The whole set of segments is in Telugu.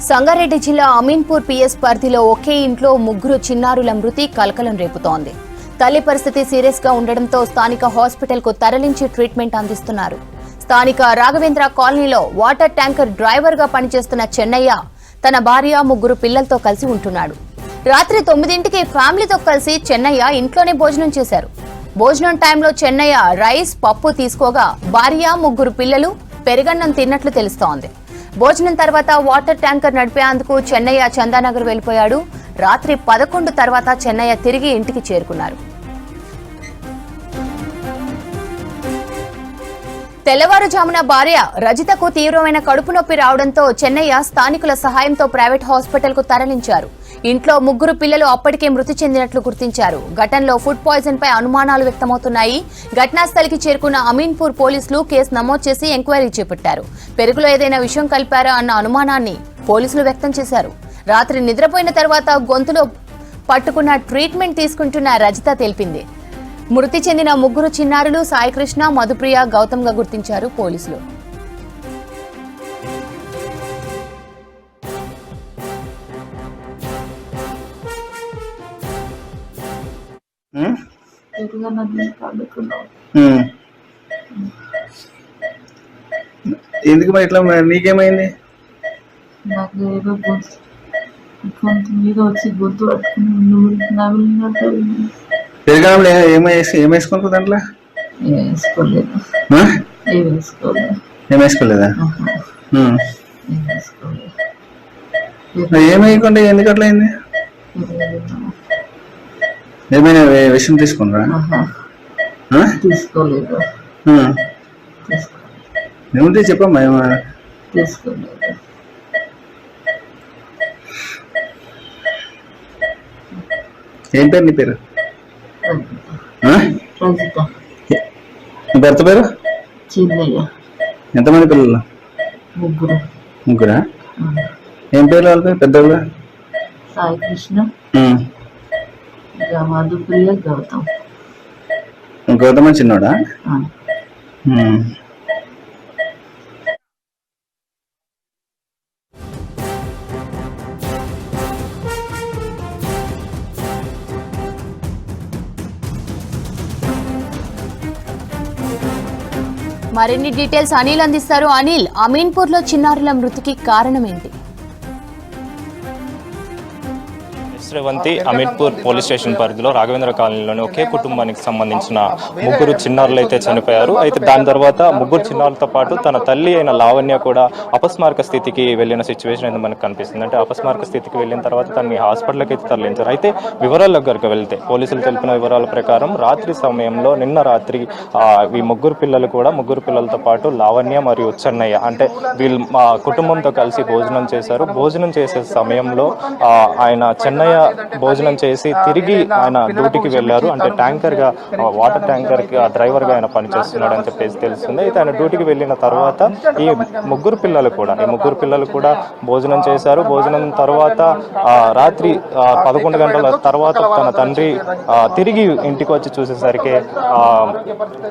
సంగారెడ్డి జిల్లా అమీన్పూర్ పిఎస్ పరిధిలో ఒకే ఇంట్లో ముగ్గురు చిన్నారుల మృతి కలకలం రేపుతోంది. తల్లి పరిస్థితి సీరియస్ గా ఉండడంతో స్థానిక హాస్పిటల్ కు తరలించి ట్రీట్మెంట్ అందిస్తున్నారు. స్థానిక రాఘవేంద్ర కాలనీలో వాటర్ ట్యాంకర్ డ్రైవర్ గా పనిచేస్తున్న చెన్నయ్య తన భార్య ముగ్గురు పిల్లలతో కలిసి ఉంటున్నాడు. రాత్రి 9ంటికి ఫ్యామిలీతో కలిసి చెన్నయ్య ఇంట్లోనే భోజనం చేశారు. భోజనం టైంలో చెన్నయ్య రైస్ పప్పు తీసుకోగా భార్య ముగ్గురు పిల్లలు పెరుగన్నం తిన్నట్లు తెలుస్తోంది. భోజనం తర్వాత వాటర్ ట్యాంకర్ నడిపేందుకు చెన్నయ్య చందానగర్ వెళ్లిపోయాడు. రాత్రి 11 తర్వాత చెన్నయ్య తిరిగి ఇంటికి చేరుకున్నారు. తెల్లవారుజామున భార్య రజితకు తీవ్రమైన కడుపు నొప్పి రావడంతో చెన్నయ్య స్థానికుల సహాయంతో ప్రైవేట్ హాస్పిటల్ కు తరలించారు. ఇంట్లో ముగ్గురు పిల్లలు అప్పటికే మృతి చెందినట్లు గుర్తించారు. ఘటనలో ఫుడ్ పాయిజన్ పై అనుమానాలు వ్యక్తమవుతున్నాయి. ఘటనా స్థలికి చేరుకున్న అమీన్పూర్ పోలీసులు కేసు నమోదు చేసి ఎంక్వైరీ చేపట్టారు. పెరుగులో ఏదైనా విషయం కలిపారా అన్న అనుమానాన్ని పోలీసులు వ్యక్తం చేశారు. రాత్రి నిద్రపోయిన తర్వాత గొంతులో పట్టుకున్న ట్రీట్మెంట్ తీసుకుంటున్న రజిత తెలిపింది. మృతి చెందిన ముగ్గురు చిన్నారులు సాయికృష్ణ, మధుప్రియ, గౌతమ్ గా గుర్తించారు పోలీసులు. ఎందుకు ఇట్లా నీకేమైంది? నాకు ఏదో గొంతు మీద వచ్చి గొంతు పట్టుకుని పెరగడంలో ఏమేసుకుంటుంది దాంట్లో? ఏమేసుకోలేదా? ఏమైకుండా ఎందుకు అట్లా అయింది? ఏమైనా విషయం తీసుకున్నారా? తీసుకోలేదు. ఏముంటే చెప్పమ్మా. ఏమైనా తీసుకోలేదు. ఏం పేరు నీ పేరు? రజిత. నీ భర్త పేరు? చిన్నయ్య. ఎంతమంది పిల్లలు? ముగ్గురా? ఏం పేర్లు వాళ్ళ పేరు? పెద్దవాళ్ళ? సాయికృష్ణ, మధుప్రియ, గౌతమ్. గౌతమ చిన్నోడా? మరిన్ని డీటెయిల్స్ అనిల్ అందిస్తారు. అనిల్, అమీన్పూర్ లో చిన్నారుల మృతికి కారణం ఏంటి? శ్రవంతి అమీన్పూర్ పోలీస్ స్టేషన్ పరిధిలో రాఘవేంద్ర కాలనీలోని ఒకే కుటుంబానికి సంబంధించిన ముగ్గురు చిన్నారులు అయితే చనిపోయారు. అయితే దాని తర్వాత ముగ్గురు చిన్నారులతో పాటు తన తల్లి అయిన లావణ్య కూడా అపస్మారక స్థితికి వెళ్ళిన సిచ్యువేషన్ అయితే మనకు కనిపిస్తుంది. అంటే అపస్మారక స్థితికి వెళ్ళిన తర్వాత తనని హాస్పిటల్కి అయితే తరలించారు. అయితే వివరాల దగ్గరకు వెళ్తే పోలీసులు తెలిపిన వివరాల ప్రకారం రాత్రి సమయంలో నిన్న రాత్రి ఈ ముగ్గురు పిల్లలతో పాటు లావణ్య మరియు చెన్నయ్య అంటే వీళ్ళు మా కుటుంబంతో కలిసి భోజనం చేశారు. భోజనం చేసే సమయంలో ఆయన చెన్నయ్య భోజనం చేసి తిరిగి ఆయన డ్యూటీకి వెళ్ళారు. అంటే వాటర్ ట్యాంకర్ కి డ్రైవర్ గా ఆయన పనిచేస్తున్నాడు అని చెప్పేసి తెలుస్తుంది. అయితే ఆయన డ్యూటీకి వెళ్ళిన తర్వాత ఈ ముగ్గురు పిల్లలు కూడా భోజనం చేశారు. భోజనం తర్వాత రాత్రి 11 గంటల తర్వాత తన తండ్రి తిరిగి ఇంటికి వచ్చి చూసేసరికి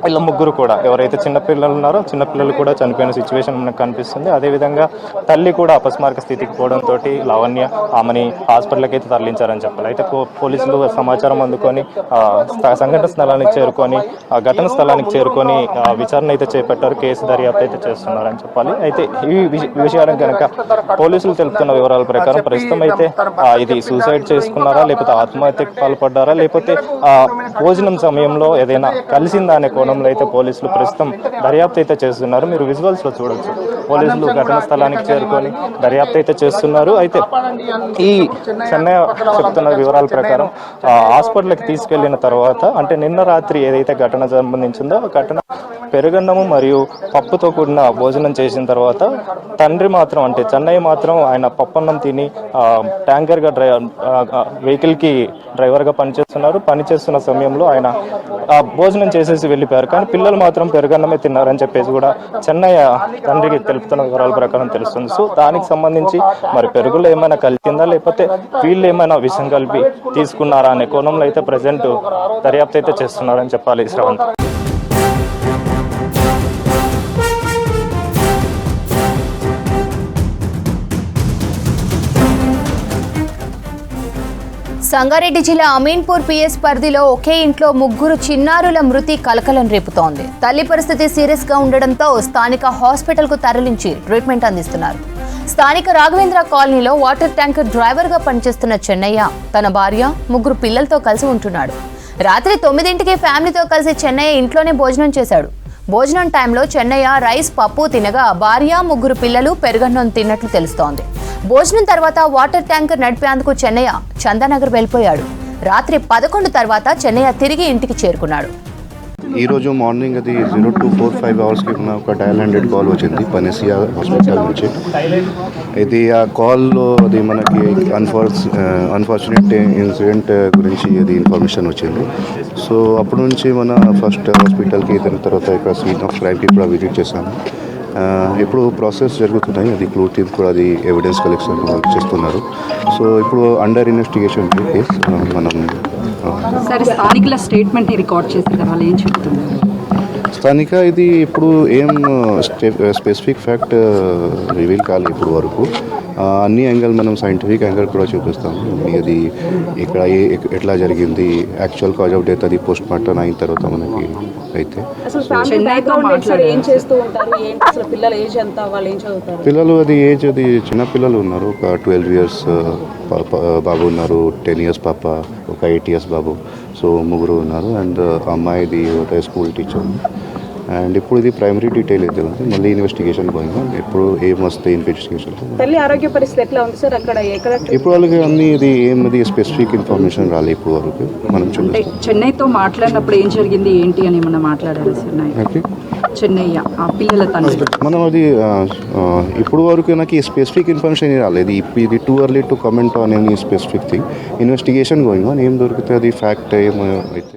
వీళ్ళ ముగ్గురు కూడా ఎవరైతే చిన్నపిల్లలు ఉన్నారో చిన్నపిల్లలు కూడా చనిపోయిన సిచ్యువేషన్ మనకు కనిపిస్తుంది. అదేవిధంగా తల్లి కూడా అపస్మారక స్థితికి పోవడంతో లావణ్య ఆమెని హాస్పిటల్కి అయితే తరలించారని చెప్పాలి. అయితే పోలీసులు సమాచారం అందుకొని సంఘటన స్థలానికి చేరుకొని ఘటన స్థలానికి చేరుకొని విచారణ అయితే చేపట్టారు. కేసు దర్యాప్తు అయితే చేస్తున్నారని చెప్పాలి. అయితే ఈ విషయాలను కనుక పోలీసులు తెలుపుతున్న వివరాల ప్రకారం ప్రస్తుతం అయితే ఇది సూసైడ్ చేసుకున్నారా, లేకపోతే ఆత్మహత్యకు పాల్పడ్డారా, లేకపోతే భోజనం సమయంలో ఏదైనా కలిసిందా అనే కోణంలో అయితే పోలీసులు ప్రస్తుతం దర్యాప్తు అయితే చేస్తున్నారు. మీరు విజువల్స్ లో చూడొచ్చు. పోలీసులు ఘటన స్థలానికి చేరుకొని దర్యాప్తు అయితే చేస్తున్నారు. అయితే ఈ చెన్నై చెప్తున్న వివరాల ప్రకారం హాస్పిటల్కి తీసుకెళ్లిన తర్వాత అంటే నిన్న రాత్రి ఏదైతే ఘటన సంబంధించిందో ఆ ఘటన పెరుగన్నము మరియు పప్పుతో కూడిన భోజనం చేసిన తర్వాత తండ్రి మాత్రం అంటే చెన్నై మాత్రం ఆయన పప్పన్నం తిని ట్యాంకర్ గా వెహికల్ కి డ్రైవర్ గా పనిచేస్తున్న సమయంలో ఆయన భోజనం చేసేసి వెళ్ళిపోయారు. కానీ పిల్లలు మాత్రం పెరుగన్నమే తిన్నారని చెప్పేసి కూడా చెన్నయ్య తండ్రికి తెలుపుతున్న వివరాల ప్రకారం తెలుస్తుంది. సో దానికి సంబంధించి మరి పెరుగులో ఏమైనా కలిసిందా, లేకపోతే వీళ్ళు ఏమైనా విషం కలిపి తీసుకున్నారా అనే కోణంలో అయితే ప్రజెంట్ దర్యాప్తు అయితే చేస్తున్నారని చెప్పాలి. శ్రవంత్. సంగారెడ్డి జిల్లా అమీన్పూర్ పిఎస్ పరిధిలో ఒకే ఇంట్లో ముగ్గురు చిన్నారుల మృతి కలకలం రేపుతోంది. తల్లి పరిస్థితి సీరియస్ గా ఉండడంతో స్థానిక హాస్పిటల్ కు తరలించి ట్రీట్మెంట్ అందిస్తున్నారు. స్థానిక రాఘవేంద్ర కాలనీలో వాటర్ ట్యాంకర్ డ్రైవర్ గా పనిచేస్తున్న చెన్నయ్య తన భార్య, ముగ్గురు పిల్లలతో కలిసి ఉంటున్నాడు. రాత్రి 9ంటికి ఫ్యామిలీతో కలిసి చెన్నయ్య ఇంట్లోనే భోజనం చేశాడు. భోజనం టైంలో చెన్నయ్య రైస్, పప్పు తినగా భార్య, ముగ్గురు పిల్లలు పెరుగన్నం తిన్నట్లు తెలుస్తోంది. భోజనం తర్వాత వాటర్ ట్యాంకర్ నడిపేందుకు చెన్నయ్య చందానగర్ వెళ్ళిపోయాడు. రాత్రి 11 తర్వాత చెన్నయ్య తిరిగి ఇంటికి చేరుకున్నాడు. ఈరోజు మార్నింగ్ అది 0245 అవర్స్కి ఒక డయల్ 100 కాల్ వచ్చింది పనేసియా హాస్పిటల్ నుంచి. ఇది ఆ కాల్లో అది మనకి అన్ఫార్చునేట్ ఇన్సిడెంట్ గురించి అది ఇన్ఫర్మేషన్ వచ్చింది. సో అప్పటి నుంచి మన ఫస్ట్ హాస్పిటల్కి దాని తర్వాత ఇక్కడ సీన్ ఆఫ్ క్రైమ్కి కూడా విజిట్ చేశాము. ఇప్పుడు ప్రాసెస్ జరుగుతున్నాయి. అది క్లూ టీమ్ కూడా అది ఎవిడెన్స్ కలెక్షన్ చేస్తున్నారు. సో ఇప్పుడు అండర్ ఇన్వెస్టిగేషన్ కేస్ మనం సరే స్థానికుల స్టేట్మెంట్ని రికార్డ్ చేసిన వాళ్ళు ఏం చెప్తున్నారు? స్థానిక ఇది ఇప్పుడు ఏం స్పెసిఫిక్ ఫ్యాక్ట్ రివీల్ కాలేదు ఇప్పుడు వరకు. అన్ని యాంగిల్ మనం సైంటిఫిక్ యాంగిల్ కూడా చూపిస్తాము. అది ఇక్కడ ఎట్లా జరిగింది, యాక్చువల్ కాజ్ ఆఫ్ డెత్ అది పోస్ట్ మార్టం అయిన తర్వాత మనకి అయితే పిల్లలు అది ఏజ్ అది చిన్న పిల్లలు ఉన్నారు. ఒక 12 years బాబు ఉన్నారు, 10 years పాప, ఒక 8 years బాబు. సో ముగ్గురు ఉన్నారు. అండ్ అమ్మాయిది ఒక స్కూల్ టీచర్. అండ్ ఇప్పుడు ఇది ప్రైమరీ డీటెయిల్ అయితే ఉంది. మళ్ళీ ఇన్వెస్టిగేషన్ పోయింది. ఇప్పుడు ఏమొస్తే ఇన్వెస్టిగేషన్ తల్లి ఆరోగ్య పరిస్థితి ఎట్లా ఉంది సార్? అక్కడ ఇప్పుడు వాళ్ళకి అన్ని ఇది ఏమది స్పెసిఫిక్ ఇన్ఫర్మేషన్ రాలేదు ఇప్పుడు వరకు. మనం చెన్నైతో మాట్లాడినప్పుడు ఏం జరిగింది ఏంటి అని మనం మాట్లాడాలి సార్. చెన్నయ్య ఆ పిల్లల తండ్రి మనం అది ఇప్పుడు వరకు నాకు ఈ స్పెసిఫిక్ ఇన్ఫర్మేషన్ రాలేదు. ఇది too early to comment on any specific thing. Investigation going on. ఏం దొరికితే అది ఫ్యాక్ట్ ఏమో అయితే